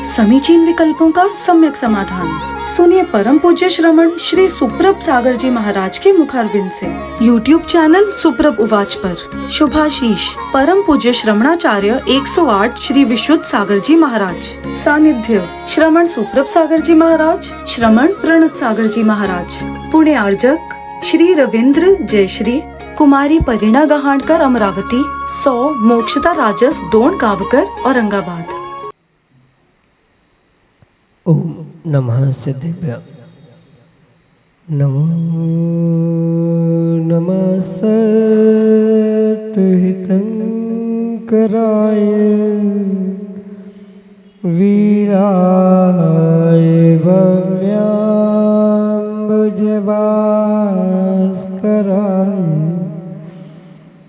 समीचीन विकल्पों का सम्यक समाधान। सुनिए परम पूज्य श्रमण श्री सुप्रभ सागर जी महाराज के मुखारबिंद से YouTube चैनल सुप्रभ उवाच पर शुभाशीष परम पूज्य श्रमणाचार्य 108 श्री विशुद्ध सागर जी महाराज। सानिध्य श्रमण सुप्रभ सागर जी महाराज, श्रमण प्रणत सागर जी महाराज। पुणे आर्जक श्री रविंद्र जयश्री, कुमारी परिणा गहाणकर अमरावती, 100 मोक्षता राजस डोन गावकर औरंगाबाद। ओम नमः सिद्धेभ्य। नमो नमः सत्हितंकराय वीराय भव्याम्बुजभास्कराय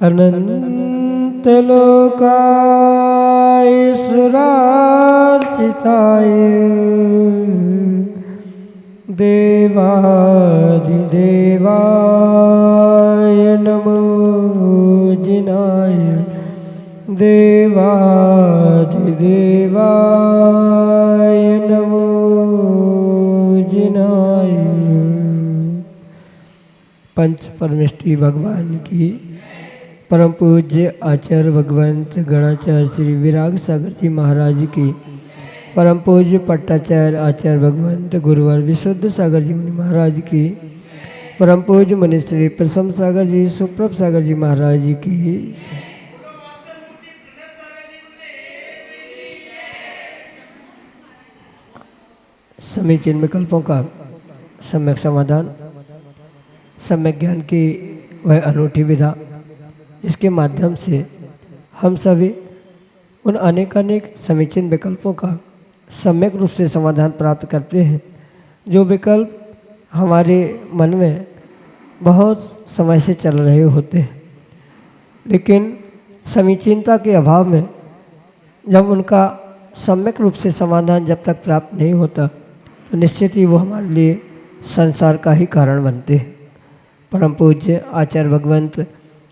अनंतलोकाय सुरार्चिताय देवादिदेवाय नमो जिनाय देवादिदेवाय नमो जिनाय। पंच परमेष्टि भगवान की परम पूज्य आचार्य भगवंत गणाचार्य श्री विराग सागर जी महाराज की, परम पूज्य पट्टाचार्य आचार्य भगवंत गुरुवर विशुद्ध सागर जी मुनि महाराज की, परम पूज्य मुनि श्री प्रसम सागर जी सुप्रभ सागर जी महाराज की, समीचीन विकल्पों का सम्यक समाधान, सम्यक ज्ञान की वह अनूठी विधा इसके माध्यम से हम सभी उन अनेकानेक समीचीन विकल्पों का सम्यक रूप से समाधान प्राप्त करते हैं, जो विकल्प हमारे मन में बहुत समय से चल रहे होते हैं, लेकिन समीचीनता के अभाव में जब उनका सम्यक रूप से समाधान जब तक प्राप्त नहीं होता तो निश्चित ही वो हमारे लिए संसार का ही कारण बनते हैं। परम पूज्य आचार्य भगवंत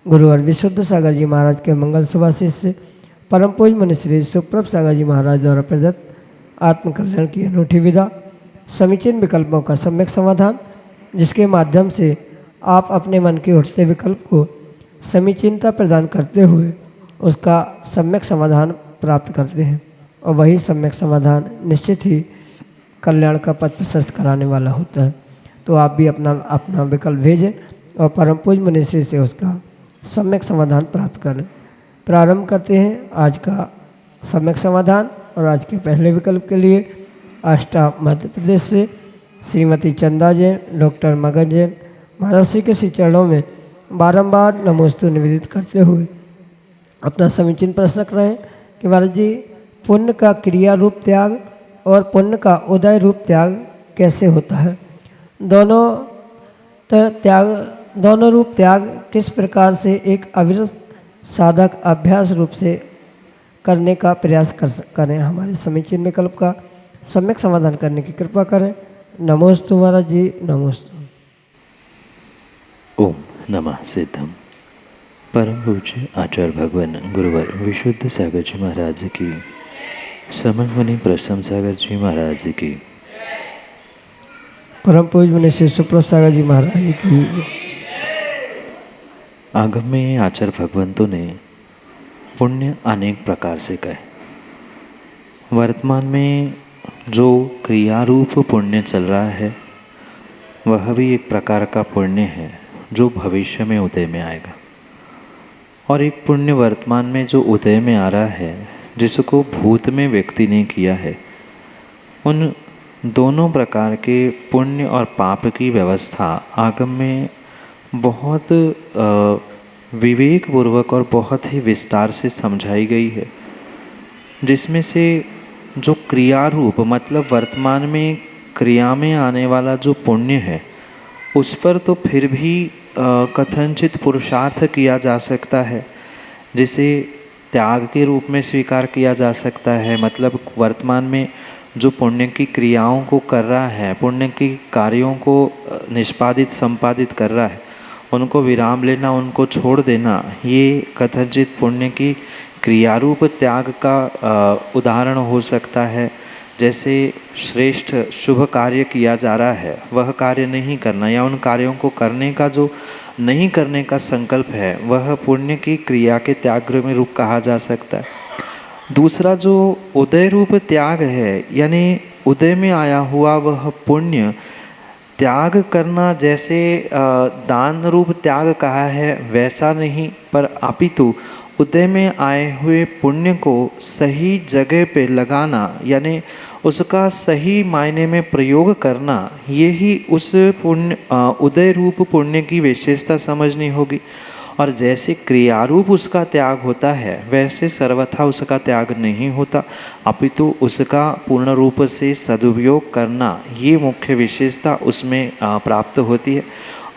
गुरुवर विशुद्ध सागर जी महाराज के मंगल सुभाषिष से परम पूज्य मुनि श्री सुप्रभ सागर जी महाराज द्वारा प्रदत्त आत्मकल्याण की अनूठी विधा, समीचीन विकल्पों का सम्यक समाधान, जिसके माध्यम से आप अपने मन के उठते विकल्प को समीचीनता प्रदान करते हुए उसका सम्यक समाधान प्राप्त करते हैं, और वही सम्यक समाधान निश्चित ही कल्याण का पथ प्रशस्त कराने वाला होता है। तो आप भी अपना अपना विकल्प भेजें और परम पूज्य मुनि श्री से उसका सम्यक समाधान प्राप्त करें। प्रारंभ करते हैं आज का सम्यक समाधान, और आज के पहले विकल्प के लिए आष्टा मध्य प्रदेश से श्रीमती चंदा जैन, डॉक्टर मगन जैन महाराज श्री के श्री चरणों में बारंबार नमोस्तु निवेदित करते हुए अपना समीचीन प्रश्न रख रहे हैं कि महाराज जी, पुण्य का क्रिया रूप त्याग और पुण्य का उदय रूप त्याग कैसे होता है? दोनों रूप त्याग किस प्रकार से एक अविरत साधक अभ्यास रूप से करने का प्रयास करें? हमारे समीचीन विकल्प का सम्यक समाधान करने की कृपा करें। नमोस्तु महाराज जी, नमोस्तु। ओम नमः सिद्धम। परम पूज्य आचार्य भगवान गुरुवर विशुद्ध सागर जी महाराज की, श्रमण मुनि प्रसम सागर जी महाराज की, परम पूज्य मुनि श्री सुप्रभ सागर जी महाराज की। आगम में आचार्य भगवंतों ने पुण्य अनेक प्रकार से कहे। वर्तमान में जो क्रियारूप पुण्य चल रहा है वह भी एक प्रकार का पुण्य है जो भविष्य में उदय में आएगा, और एक पुण्य वर्तमान में जो उदय में आ रहा है जिसको भूत में व्यक्ति ने किया है। उन दोनों प्रकार के पुण्य और पाप की व्यवस्था आगम में बहुत विवेकपूर्वक और बहुत ही विस्तार से समझाई गई है, जिसमें से जो क्रिया रूप मतलब वर्तमान में क्रिया में आने वाला जो पुण्य है उस पर तो फिर भी कथनचित पुरुषार्थ किया जा सकता है, जिसे त्याग के रूप में स्वीकार किया जा सकता है। मतलब वर्तमान में जो पुण्य की क्रियाओं को कर रहा है, पुण्य की कार्यों को निष्पादित संपादित कर रहा है, उनको विराम लेना, उनको छोड़ देना, ये कथनचित पुण्य की क्रियारूप त्याग का उदाहरण हो सकता है। जैसे श्रेष्ठ शुभ कार्य किया जा रहा है वह कार्य नहीं करना, या उन कार्यों को करने का जो नहीं करने का संकल्प है वह पुण्य की क्रिया के त्याग में रूप कहा जा सकता है। दूसरा जो उदय रूप त्याग है, यानी उदय में आया हुआ वह पुण्य त्याग करना, जैसे दान रूप त्याग कहा है वैसा नहीं, पर अपितु उदय में आए हुए पुण्य को सही जगह पे लगाना, यानी उसका सही मायने में प्रयोग करना, यही उस पुण्य उदय रूप पुण्य की विशेषता समझनी होगी। और जैसे क्रियारूप उसका त्याग होता है वैसे सर्वथा उसका त्याग नहीं होता, अपितु उसका पूर्ण रूप से सदुपयोग करना, ये मुख्य विशेषता उसमें प्राप्त होती है।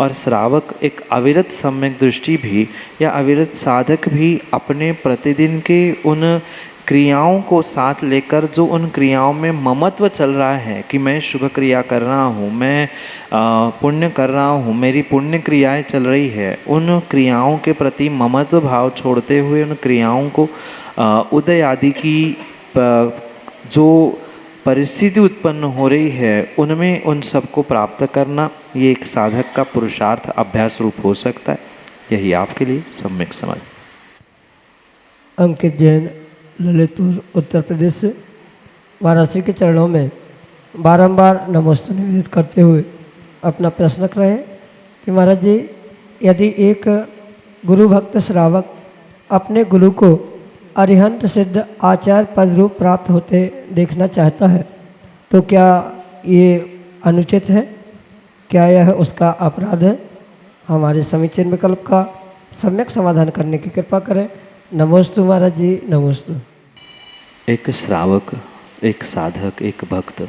और श्रावक एक अविरत सम्यक दृष्टि भी या अविरत साधक भी अपने प्रतिदिन के उन क्रियाओं को साथ लेकर, जो उन क्रियाओं में ममत्व चल रहा है कि मैं शुभ क्रिया कर रहा हूँ, मैं पुण्य कर रहा हूँ, मेरी पुण्य क्रियाएं चल रही है, उन क्रियाओं के प्रति ममत्व भाव छोड़ते हुए उन क्रियाओं को उदय आदि की जो परिस्थिति उत्पन्न हो रही है उनमें उन सबको प्राप्त करना, ये एक साधक का पुरुषार्थ अभ्यास रूप हो सकता है। यही आपके लिए सम्यक समझ। अंकित जैन, ललितपुर, उत्तर प्रदेश से वाराणसी के चरणों में बारंबार नमोस्तु निवेदित करते हुए अपना प्रश्न रख रहे हैं कि महाराज जी, यदि एक गुरु भक्त श्रावक अपने गुरु को अरिहंत सिद्ध आचार्य पद रूप प्राप्त होते देखना चाहता है तो क्या ये अनुचित है? क्या यह उसका अपराध है? हमारे समीचीन विकल्प का सम्यक समाधान करने की कृपा करें। नमोस्तु महाराज जी, नमोस्तु। एक श्रावक, एक साधक, एक भक्त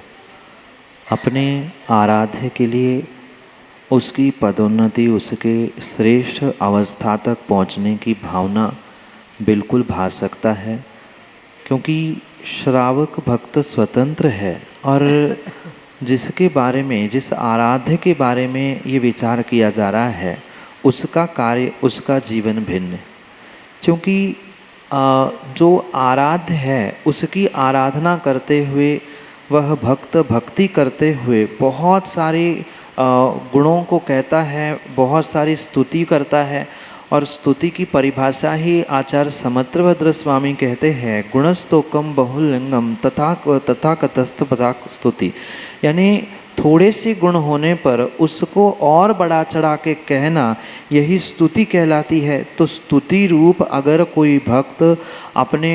अपने आराध्य के लिए उसकी पदोन्नति, उसके श्रेष्ठ अवस्था तक पहुंचने की भावना बिल्कुल भा सकता है, क्योंकि श्रावक भक्त स्वतंत्र है और जिसके बारे में, जिस आराध्य के बारे में ये विचार किया जा रहा है उसका कार्य, उसका जीवन भिन्न। क्योंकि जो आराध्य है उसकी आराधना करते हुए वह भक्त भक्ति करते हुए बहुत सारे गुणों को कहता है, बहुत सारी स्तुति करता है। और स्तुति की परिभाषा ही आचार्य समत्रभद्र स्वामी कहते हैं, गुणस्तोकम बहुलिंगम तथा कतस्थ पदाक स्तुति, यानी थोड़े से गुण होने पर उसको और बढ़ा चढ़ा के कहना यही स्तुति कहलाती है। तो स्तुति रूप अगर कोई भक्त अपने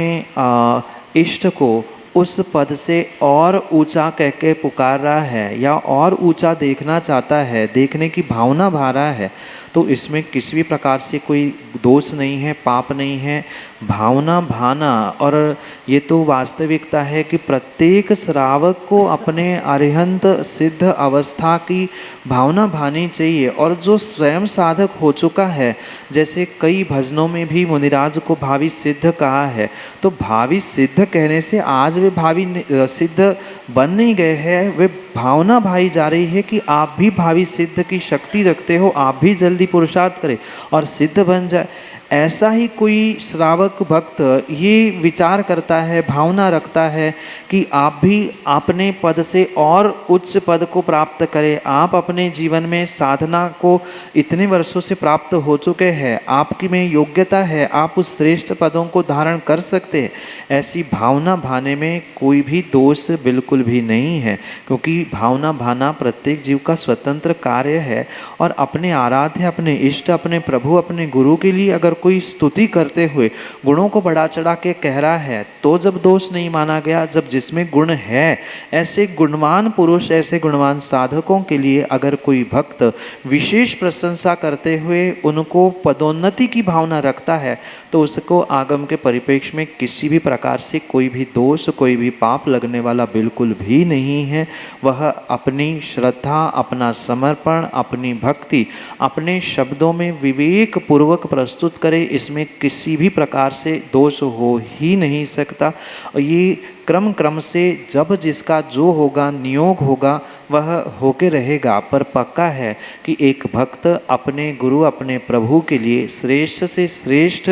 इष्ट को उस पद से और ऊंचा कह के पुकार रहा है या और ऊंचा देखना चाहता है, देखने की भावना भा रहा है, तो इसमें किसी भी प्रकार से कोई दोष नहीं है, पाप नहीं है। भावना भाना, और ये तो वास्तविकता है कि प्रत्येक श्रावक को अपने अरिहंत सिद्ध अवस्था की भावना भानी चाहिए। और जो स्वयं साधक हो चुका है, जैसे कई भजनों में भी मुनिराज को भावी सिद्ध कहा है, तो भावी सिद्ध कहने से आज वे भावी सिद्ध बन नहीं गए हैं, वे भावना भाई जा रही है कि आप भी भावी सिद्ध की शक्ति रखते हो, आप भी जल्दी पुरुषार्थ करें और सिद्ध बन जाए। ऐसा ही कोई श्रावक भक्त ये विचार करता है, भावना रखता है कि आप भी अपने पद से और उच्च पद को प्राप्त करें। आप अपने जीवन में साधना को इतने वर्षों से प्राप्त हो चुके हैं, आपकी में योग्यता है, आप उस श्रेष्ठ पदों को धारण कर सकते हैं। ऐसी भावना भाने में कोई भी दोष बिल्कुल भी नहीं है, क्योंकि भावना भाना प्रत्येक जीव का स्वतंत्र कार्य है। और अपने आराध्य, अपने इष्ट, अपने प्रभु, अपने गुरु के लिए अगर कोई स्तुति करते हुए गुणों को बढ़ा चढ़ा के कह रहा है तो जब दोष नहीं माना गया। जब जिसमें गुण है, ऐसे गुणवान पुरुष, ऐसे गुणवान साधकों के लिए अगर कोई भक्त विशेष प्रशंसा करते हुए उनको पदोन्नति की भावना रखता है तो उसको आगम के परिप्रेक्ष्य में किसी भी प्रकार से कोई भी दोष, कोई भी पाप लगने वाला बिल्कुल भी नहीं है। वह अपनी श्रद्धा, अपना समर्पण, अपनी भक्ति अपने शब्दों में विवेक पूर्वक प्रस्तुत करे, इसमें किसी भी प्रकार से दोष हो ही नहीं सकता। ये क्रम क्रम से जब जिसका जो होगा, नियोग होगा, वह होके रहेगा, पर पक्का है कि एक भक्त अपने गुरु अपने प्रभु के लिए श्रेष्ठ से श्रेष्ठ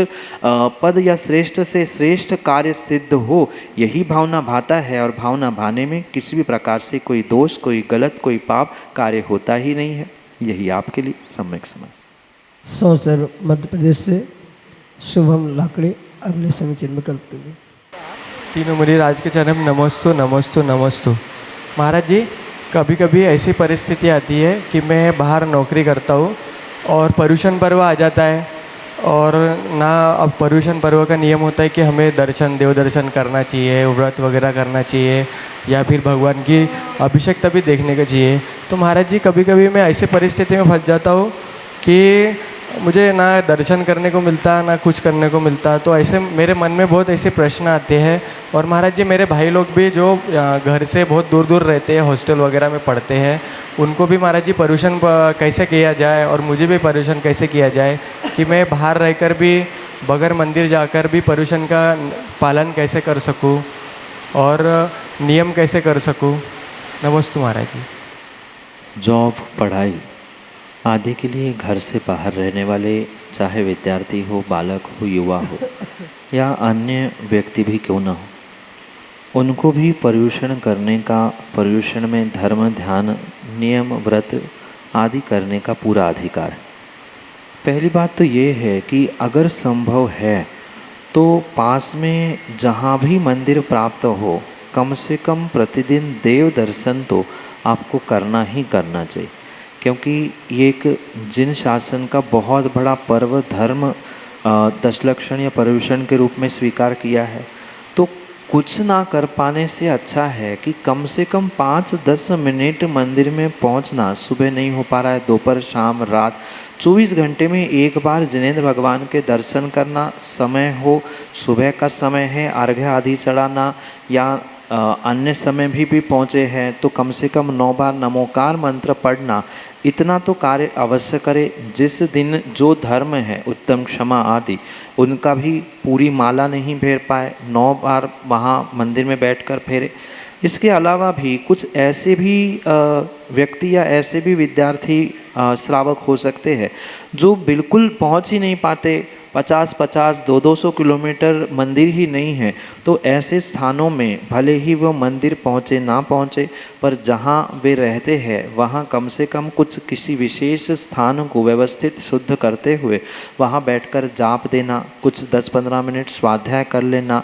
पद या श्रेष्ठ से श्रेष्ठ कार्य सिद्ध हो, यही भावना भाता है। और भावना भाने में किसी भी प्रकार से कोई दोष, कोई गलत, कोई पाप कार्य होता ही नहीं है। यही आपके लिए सम्यक समझ। सौसर मध्य प्रदेश से शुभम लाकड़े अगले समीचीन में कल्पते हैं। तीनों मुनि राज के चरण नमोस्तु नमोस्तु नमोस्तु। महाराज जी, कभी कभी ऐसी परिस्थिति आती है कि मैं बाहर नौकरी करता हूँ और पर्युषण पर्व आ जाता है, और ना अब पर्युषण पर्व का नियम होता है कि हमें देव दर्शन करना चाहिए, व्रत वगैरह करना चाहिए, या फिर भगवान की अभिषेक तभी देखने का चाहिए। तो महाराज जी, कभी कभी मैं ऐसी परिस्थिति में फंस जाता हूँ कि मुझे ना दर्शन करने को मिलता, ना कुछ करने को मिलता। तो ऐसे मेरे मन में बहुत ऐसे प्रश्न आते हैं। और महाराज जी, मेरे भाई लोग भी जो घर से बहुत दूर दूर रहते हैं, हॉस्टल वगैरह में पढ़ते हैं, उनको भी महाराज जी पर्युषण कैसे किया जाए, और मुझे भी पर्युषण कैसे किया जाए कि मैं बाहर रहकर भी बगैर मंदिर जाकर भी पर्युषण का पालन कैसे कर सकूं और नियम कैसे कर सकूं। नमस्ते महाराज जी। जॉब, पढ़ाई आदि के लिए घर से बाहर रहने वाले, चाहे विद्यार्थी हो, बालक हो, युवा हो या अन्य व्यक्ति भी क्यों न हो, उनको भी पर्युषण करने का, पर्युषण में धर्म, ध्यान, नियम, व्रत आदि करने का पूरा अधिकार है। पहली बात तो ये है कि अगर संभव है तो पास में जहाँ भी मंदिर प्राप्त हो, कम से कम प्रतिदिन देव दर्शन तो आपको करना ही करना चाहिए, क्योंकि ये एक जिन शासन का बहुत बड़ा पर्व, धर्म दशलक्षण या पर्युषण के रूप में स्वीकार किया है। तो कुछ ना कर पाने से अच्छा है कि कम से कम 5-10 मिनट मंदिर में पहुंचना, सुबह नहीं हो पा रहा है, दोपहर, शाम, रात, 24 घंटे में एक बार जिनेंद्र भगवान के दर्शन करना, समय हो, सुबह का समय है, अर्घ्य आदि चढ़ाना, या अन्य समय भी पहुँचे हैं तो कम से कम 9 बार नमोकार मंत्र पढ़ना, इतना तो कार्य अवश्य करे। जिस दिन जो धर्म है, उत्तम, क्षमा आदि, उनका भी पूरी माला नहीं फेर पाए, 9 बार वहाँ मंदिर में बैठकर फेरे। इसके अलावा भी कुछ ऐसे भी व्यक्ति या ऐसे भी विद्यार्थी श्रावक हो सकते हैं जो बिल्कुल पहुँच ही नहीं पाते, 50-50, 200-200 किलोमीटर मंदिर ही नहीं है। तो ऐसे स्थानों में भले ही वो मंदिर पहुँचे ना पहुँचे, पर जहाँ वे रहते हैं वहाँ कम से कम कुछ किसी विशेष स्थान को व्यवस्थित शुद्ध करते हुए वहाँ बैठकर जाप देना, कुछ 10-15 मिनट स्वाध्याय कर लेना।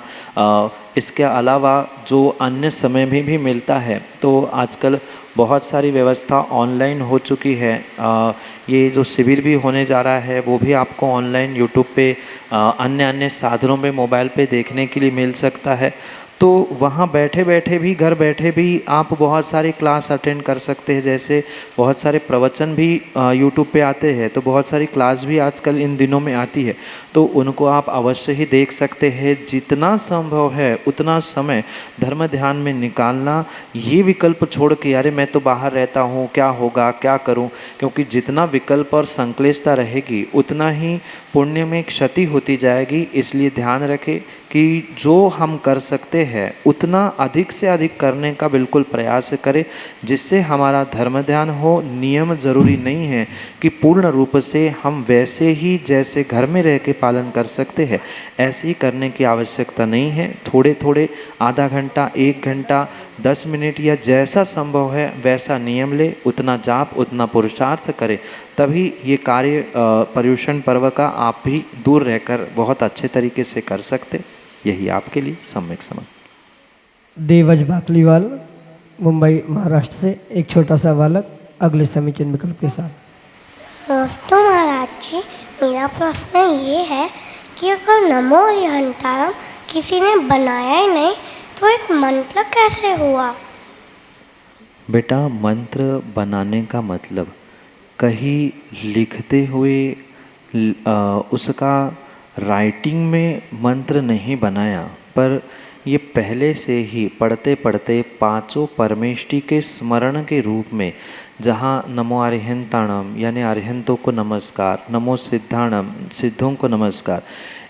इसके अलावा जो अन्य समय में भी मिलता है, तो आजकल बहुत सारी व्यवस्था ऑनलाइन हो चुकी है। ये जो शिविर भी होने जा रहा है वो भी आपको ऑनलाइन यूट्यूब पे अन्य साधनों में मोबाइल पे देखने के लिए मिल सकता है। तो वहाँ बैठे बैठे भी, घर बैठे भी आप बहुत सारी क्लास अटेंड कर सकते हैं। जैसे बहुत सारे प्रवचन भी यूट्यूब पे आते हैं, तो बहुत सारी क्लास भी आजकल इन दिनों में आती है, तो उनको आप अवश्य ही देख सकते हैं। जितना संभव है उतना समय धर्म ध्यान में निकालना, ये विकल्प छोड़ के अरे मैं तो बाहर रहता हूँ, क्या होगा, क्या करूँ, क्योंकि जितना विकल्प और संक्लिष्टता रहेगी उतना ही पुण्य में क्षति होती जाएगी। इसलिए ध्यान रखें कि जो हम कर सकते हैं उतना अधिक से अधिक करने का बिल्कुल प्रयास करें, जिससे हमारा धर्म ध्यान हो। नियम जरूरी नहीं है कि पूर्ण रूप से हम वैसे ही जैसे घर में रह के पालन कर सकते हैं, ऐसे ही करने की आवश्यकता नहीं है। थोड़े थोड़े आधा घंटा, 1 घंटा, 10 मिनट या जैसा संभव है वैसा नियम ले, उतना जाप, उतना पुरुषार्थ करें, तभी ये कार्य पर्युषण पर्व का आप भी दूर रहकर बहुत अच्छे तरीके से कर सकते। यही आपके लिए सम्यक समझ। देवज बाकलीवाल, मुंबई, महाराष्ट्र से एक छोटा सा बालक अगले समीचीन विकल्प के साथ। नमस्ते महाराज जी, मेरा प्रश्न ये है कि अगर नमो हरिहंतारम किसी ने बनाया ही नहीं तो एक मंत्र कैसे हुआ? बेटा, मंत्र बनाने का मतलब कहीं लिखते हुए उसका राइटिंग में मंत्र नहीं बनाया, पर ये पहले से ही पढ़ते पढ़ते पांचों परमेष्टि के स्मरण के रूप में, जहाँ नमो अरिहंताणम यानी अरिहंतों को नमस्कार, नमो सिद्धाणम सिद्धों को नमस्कार,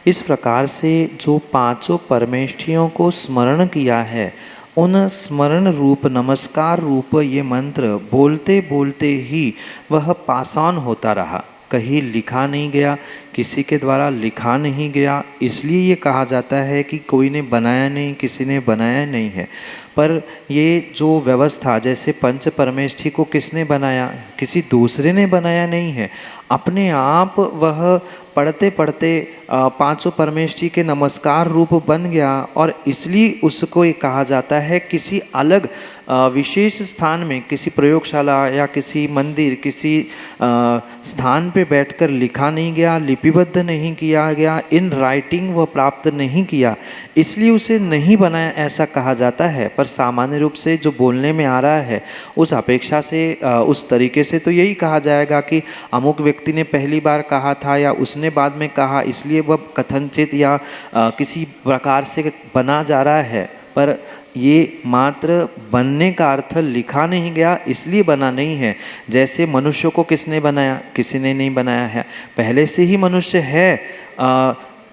इस प्रकार से जो पांचों परमेष्ठियों को स्मरण किया है उन स्मरण रूप नमस्कार रूप ये मंत्र बोलते बोलते ही वह पासान होता रहा, कहीं लिखा नहीं गया, किसी के द्वारा लिखा नहीं गया। इसलिए ये कहा जाता है कि कोई ने बनाया नहीं, किसी ने बनाया नहीं है। पर ये जो व्यवस्था, जैसे पंच परमेष्ठी को किसने बनाया? किसी दूसरे ने बनाया नहीं है, अपने आप वह पढ़ते पढ़ते पांचों परमेष्ठी के नमस्कार रूप बन गया। और इसलिए उसको ये कहा जाता है किसी अलग विशेष स्थान में, किसी प्रयोगशाला या किसी मंदिर, किसी स्थान पे बैठकर लिखा नहीं गया, लिपिबद्ध नहीं किया गया, इन राइटिंग वह प्राप्त नहीं किया, इसलिए उसे नहीं बनाया ऐसा कहा जाता है। पर सामान्य रूप से जो बोलने में आ रहा है उस अपेक्षा से, उस तरीके से तो यही कहा जाएगा कि अमुक व्यक्ति ने पहली बार कहा था या उसने बाद में कहा, इसलिए वह कथनचित या किसी प्रकार से बना जा रहा है। पर ये मात्र बनने का अर्थ लिखा नहीं गया इसलिए बना नहीं है। जैसे मनुष्य को किसने बनाया? किसी ने नहीं बनाया है, पहले से ही मनुष्य है।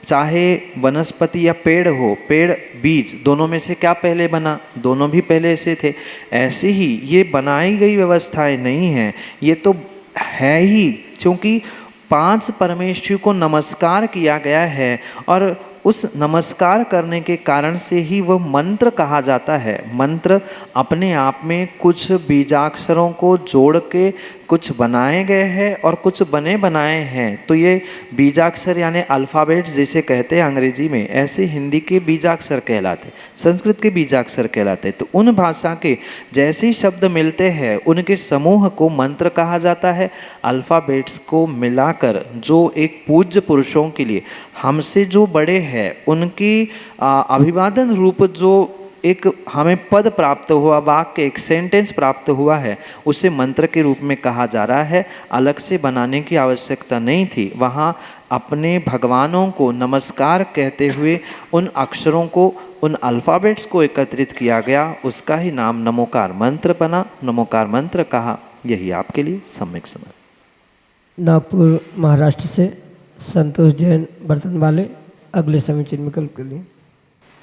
चाहे वनस्पति या पेड़ हो, पेड़ बीज, दोनों में से क्या पहले बना? दोनों भी पहले से थे। ऐसे ही ये बनाई गई व्यवस्थाएं नहीं हैं, ये तो है ही, क्योंकि पांच परमेष्ठी को नमस्कार किया गया है और उस नमस्कार करने के कारण से ही वह मंत्र कहा जाता है। मंत्र अपने आप में कुछ बीजाक्षरों को जोड़ के कुछ बनाए गए हैं और कुछ बने बनाए हैं। तो ये बीजाक्षर यानी अल्फ़ाबेट्स जिसे कहते हैं अंग्रेजी में, ऐसे हिंदी के बीजाक्षर कहलाते, संस्कृत के बीजाक्षर कहलाते। तो उन भाषा के जैसे ही शब्द मिलते हैं उनके समूह को मंत्र कहा जाता है। अल्फ़ाबेट्स को मिलाकर जो एक पूज्य पुरुषों के लिए, हमसे जो बड़े हैं उनकी अभिवादन रूप जो एक हमें पद प्राप्त हुआ, वाक्य, एक सेंटेंस प्राप्त हुआ है, उसे मंत्र के रूप में कहा जा रहा है। अलग से बनाने की आवश्यकता नहीं थी। वहाँ अपने भगवानों को नमस्कार कहते हुए उन अक्षरों को, उन अल्फ़ाबेट्स को एकत्रित किया गया, उसका ही नाम नमोकार मंत्र बना, नमोकार मंत्र कहा। यही आपके लिए सम्यक समझ। नागपुर महाराष्ट्र से संतोष जैन बर्तन वाले अगले समीचीन विकल्प के लिए।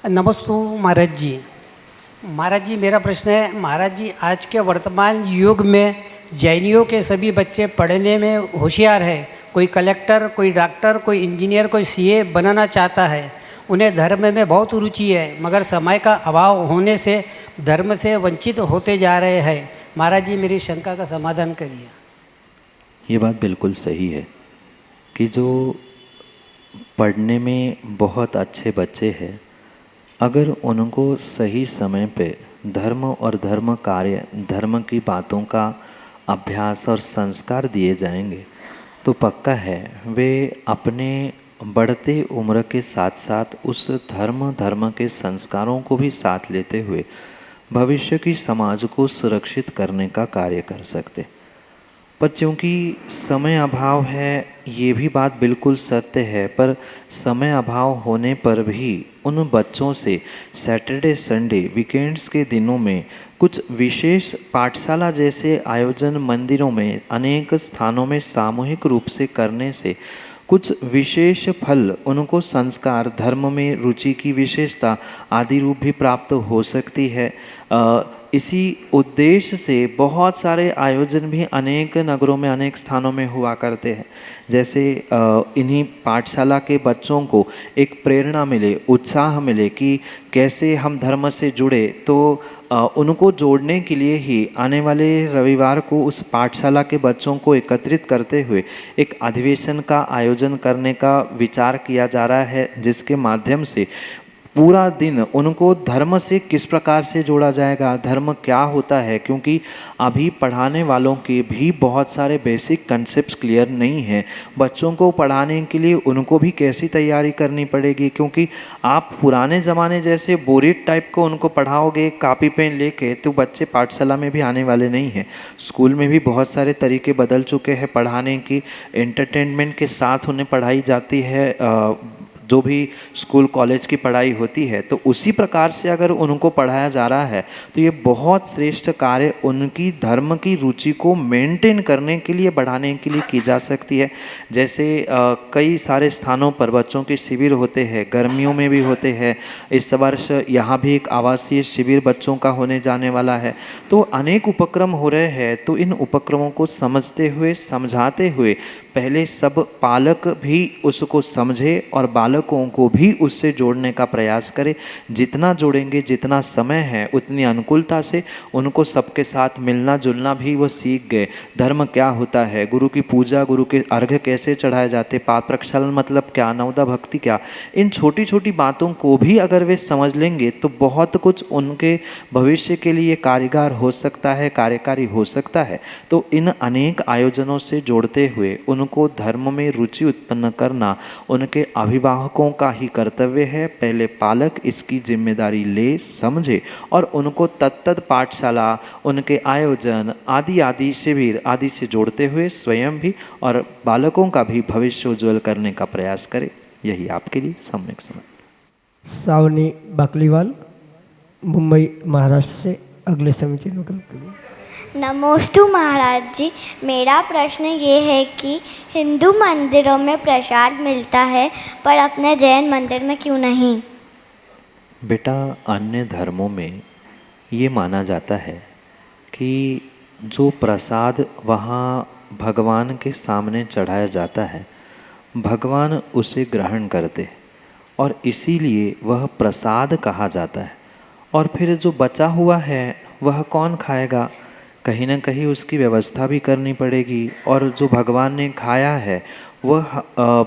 नमस्ते महाराज जी। महाराज जी, मेरा प्रश्न है, महाराज जी आज के वर्तमान युग में जैनियों के सभी बच्चे पढ़ने में होशियार है। कोई कलेक्टर, कोई डॉक्टर, कोई इंजीनियर, कोई सीए बनाना चाहता है। उन्हें धर्म में बहुत रुचि है, मगर समय का अभाव होने से धर्म से वंचित होते जा रहे हैं। महाराज जी, मेरी शंका का समाधान करिए। ये बात बिल्कुल सही है कि जो पढ़ने में बहुत अच्छे बच्चे हैं, अगर उनको सही समय पे धर्म और धर्म कार्य, धर्म की बातों का अभ्यास और संस्कार दिए जाएंगे तो पक्का है वे अपने बढ़ते उम्र के साथ साथ उस धर्म के संस्कारों को भी साथ लेते हुए भविष्य की समाज को सुरक्षित करने का कार्य कर सकते। पर चूँकि समय अभाव है, ये भी बात बिल्कुल सत्य है, पर समय अभाव होने पर भी उन बच्चों से सैटरडे संडे वीकेंड्स के दिनों में कुछ विशेष पाठशाला जैसे आयोजन मंदिरों में अनेक स्थानों में सामूहिक रूप से करने से कुछ विशेष फल, उनको संस्कार, धर्म में रुचि की विशेषता आदि रूप भी प्राप्त हो सकती है। इसी उद्देश्य से बहुत सारे आयोजन भी अनेक नगरों में, अनेक स्थानों में हुआ करते हैं। जैसे इन्हीं पाठशाला के बच्चों को एक प्रेरणा मिले, उत्साह मिले कि कैसे हम धर्म से जुड़े, तो उनको जोड़ने के लिए ही आने वाले रविवार को उस पाठशाला के बच्चों को एकत्रित करते हुए एक अधिवेशन का आयोजन करने का विचार किया जा रहा है, जिसके माध्यम से पूरा दिन उनको धर्म से किस प्रकार से जोड़ा जाएगा, धर्म क्या होता है, क्योंकि अभी पढ़ाने वालों के भी बहुत सारे बेसिक कंसेप्ट्स क्लियर नहीं हैं। बच्चों को पढ़ाने के लिए उनको भी कैसी तैयारी करनी पड़ेगी, क्योंकि आप पुराने ज़माने जैसे बोरिट टाइप को उनको पढ़ाओगे कापी पेन लेके, तो बच्चे पाठशाला में भी आने वाले नहीं हैं। स्कूल में भी बहुत सारे तरीके बदल चुके हैं पढ़ाने की, एंटरटेनमेंट के साथ उन्हें पढ़ाई जाती है, जो भी स्कूल कॉलेज की पढ़ाई होती है, तो उसी प्रकार से अगर उनको पढ़ाया जा रहा है तो ये बहुत श्रेष्ठ कार्य उनकी धर्म की रुचि को मेंटेन करने के लिए, बढ़ाने के लिए की जा सकती है। जैसे कई सारे स्थानों पर बच्चों के शिविर होते हैं, गर्मियों में भी होते हैं। इस वर्ष यहाँ भी एक आवासीय शिविर बच्चों का होने जाने वाला है। तो अनेक उपक्रम हो रहे हैं, तो इन उपक्रमों को समझते हुए, समझाते हुए पहले सब पालक भी उसको समझे और बालकों को भी उससे जोड़ने का प्रयास करें। जितना जोड़ेंगे, जितना समय है, उतनी अनुकूलता से उनको सबके साथ मिलना जुलना भी वो सीख गए। धर्म क्या होता है, गुरु की पूजा, गुरु के अर्घ्य कैसे चढ़ाए जाते, पाद प्रक्षालन मतलब क्या, नवदा भक्ति क्या, इन छोटी छोटी बातों को भी अगर वे समझ लेंगे तो बहुत कुछ उनके भविष्य के लिए कारगर हो सकता है, कार्यकारी हो सकता है। तो इन अनेक आयोजनों से जोड़ते हुए उनको धर्म में रुचि उत्पन्न करना उनके अभिभावकों का ही कर्तव्य है। पहले पालक इसकी जिम्मेदारी ले, समझे और उनको तत्त पाठशाला, उनके आयोजन आदि आदि शिविर आदि से जोड़ते हुए स्वयं भी और बालकों का भी भविष्य उज्ज्वल करने का प्रयास करें। यही आपके लिए सम्यक समझ। सावनी बाकलीवाल, मुंबई महाराष्ट्र से अगले समीचीन विकल्प के लिए। नमोस्तु महाराज जी, मेरा प्रश्न ये है कि हिंदू मंदिरों में प्रसाद मिलता है पर अपने जैन मंदिर में क्यों नहीं? बेटा, अन्य धर्मों में ये माना जाता है कि जो प्रसाद वहाँ भगवान के सामने चढ़ाया जाता है, भगवान उसे ग्रहण करते हैं और इसीलिए वह प्रसाद कहा जाता है। और फिर जो बचा हुआ है वह कौन खाएगा? कहीं ना कहीं उसकी व्यवस्था भी करनी पड़ेगी और जो भगवान ने खाया है वह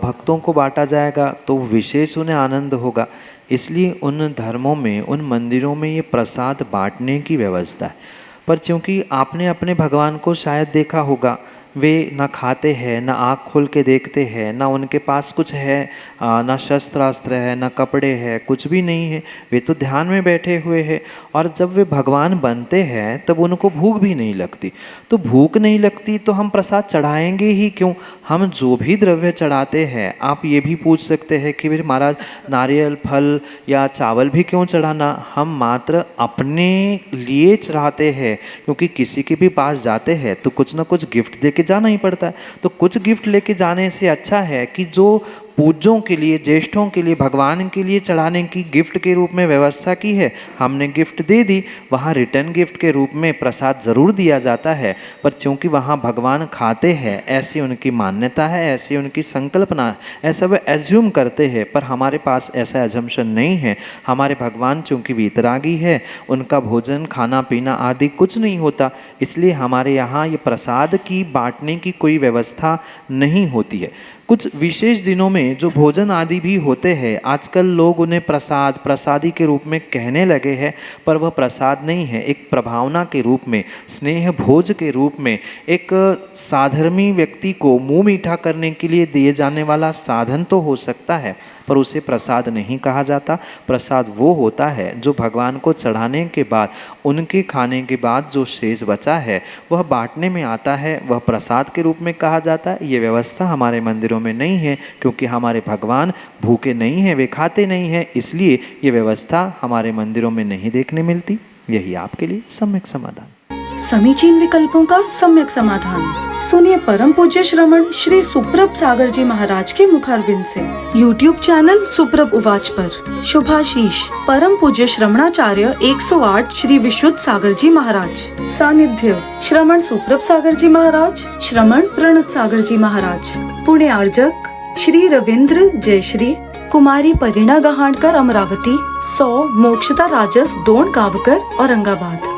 भक्तों को बांटा जाएगा, तो विशेष उन्हें आनंद होगा। इसलिए उन धर्मों में, उन मंदिरों में ये प्रसाद बांटने की व्यवस्था है। पर क्योंकि आपने अपने भगवान को शायद देखा होगा, वे ना खाते हैं, ना आँख खोल के देखते हैं, ना उनके पास कुछ है, ना शस्त्रास्त्र है, ना कपड़े हैं, कुछ भी नहीं है। वे तो ध्यान में बैठे हुए हैं और जब वे भगवान बनते हैं तब उनको भूख भी नहीं लगती। तो भूख नहीं लगती तो हम प्रसाद चढ़ाएंगे ही क्यों? हम जो भी द्रव्य चढ़ाते हैं, आप ये भी पूछ सकते हैं कि फिर महाराज नारियल, फल या चावल भी क्यों चढ़ाना? हम मात्र अपने लिए चढ़ाते हैं, क्योंकि किसी के भी पास जाते हैं तो कुछ ना कुछ गिफ्ट दे के जाना ही पड़ता है। तो कुछ गिफ्ट लेके जाने से अच्छा है कि जो पूज्यों के लिए, ज्येष्ठों के लिए, भगवान के लिए चढ़ाने की गिफ्ट के रूप में व्यवस्था की है, हमने गिफ्ट दे दी, वहाँ रिटर्न गिफ्ट के रूप में प्रसाद ज़रूर दिया जाता है। पर क्योंकि वहाँ भगवान खाते हैं, ऐसी उनकी मान्यता है, ऐसी उनकी संकल्पना है, ऐसा वे एज्यूम करते हैं। पर हमारे पास ऐसा एजम्पशन नहीं है। हमारे भगवान चूँकि वीतरागी है, उनका भोजन, खाना पीना आदि कुछ नहीं होता, इसलिए हमारे यहाँ ये प्रसाद की बांटने की कोई व्यवस्था नहीं होती है। कुछ विशेष दिनों में जो भोजन आदि भी होते हैं, आजकल लोग उन्हें प्रसाद, प्रसादी के रूप में कहने लगे हैं, पर वह प्रसाद नहीं है। एक प्रभावना के रूप में, स्नेह भोज के रूप में, एक साधर्मी व्यक्ति को मुंह मीठा करने के लिए दिए जाने वाला साधन तो हो सकता है, पर उसे प्रसाद नहीं कहा जाता। प्रसाद वो होता है जो भगवान को चढ़ाने के बाद, उनके खाने के बाद जो शेष बचा है वह बांटने में आता है, वह प्रसाद के रूप में कहा जाता है। ये व्यवस्था हमारे मंदिरों में नहीं है, क्योंकि हमारे भगवान भूखे नहीं हैं, वे खाते नहीं हैं, इसलिए ये व्यवस्था हमारे मंदिरों में नहीं देखने मिलती। यही आपके लिए सम्यक समाधान। समीचीन विकल्पों का सम्यक समाधान सुनिए परम पूज्य श्रमण श्री सुप्रभ सागर जी महाराज के मुखारविंद से। YouTube चैनल सुप्रभ उवाच पर शुभाशीष परम पूज्य श्रमणाचार्य 108 श्री विशुद्ध सागर जी महाराज। सानिध्य श्रमण सुप्रभ सागर जी महाराज, श्रमण प्रणत सागर जी महाराज। पुणे आर्जक श्री रविंद्र जयश्री, कुमारी परिणा गहाणकर अमरावती, 100 मोक्षता राजस, दोन गावकर, औरंगाबाद।